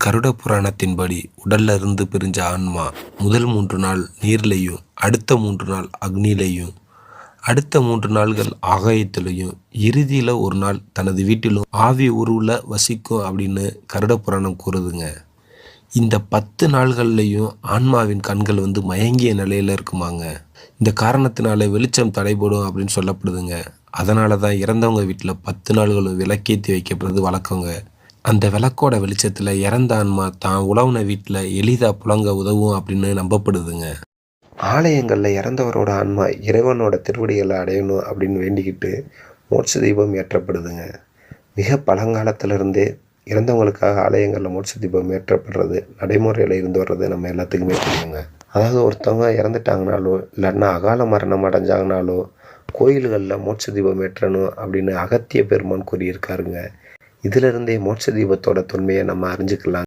கருட புராணத்தின்படி உடல்ல இருந்து பிரிஞ்ச ஆன்மா முதல் 3 நாள் நீர்லையும், அடுத்த 3 நாள் அக்னிலையும், அடுத்த 3 நாள்கள் ஆகாயத்திலையும், இறுதியில் ஒரு நாள் தனது வீட்டிலும் ஆவி உருவில் வசிக்கும் அப்படின்னு கருட புராணம் கூறுதுங்க. இந்த 10 நாள்கள்லையும் ஆன்மாவின் கண்கள் மயங்கிய நிலையில் இருக்குமாங்க. இந்த காரணத்தினால வெளிச்சம் தடைபடும் அப்படின்னு சொல்லப்படுதுங்க. அதனால தான் இறந்தவங்க வீட்டில் 10 நாள்களும் விளக்கேற்றி வைக்கப்படுறது வழக்கங்க. அந்த விளக்கோட வெளிச்சத்தில் இறந்த ஆன்மா தான் உழவுன வீட்டில் எளிதாக புழங்க உதவும் அப்படின்னு நம்பப்படுதுங்க. ஆலயங்களில் இறந்தவரோட ஆன்மா இறைவனோட திருவடிகளை அடையணும் அப்படின்னு வேண்டிக்கிட்டு மோட்ச தீபம் ஏற்றப்படுதுங்க. மிக பழங்காலத்திலிருந்தே இறந்தவங்களுக்காக ஆலயங்களில் மோட்ச தீபம் ஏற்றப்படுறது நடைமுறையில் இருந்து வர்றது நம்ம எல்லாத்துக்குமே தெரியுங்க. அதாவது ஒருத்தவங்க இறந்துட்டாங்கனாலோ இல்லைன்னா அகால மரணம் அடைஞ்சாங்கனாலோ கோயில்களில் மோட்ச தீபம் ஏற்றணும் அப்படின்னு அகத்திய பெருமான் கூறியிருக்காருங்க. இதிலிருந்தே மோட்ச தீபத்தோட தொன்மையை நம்ம அறிஞ்சுக்கலாம்.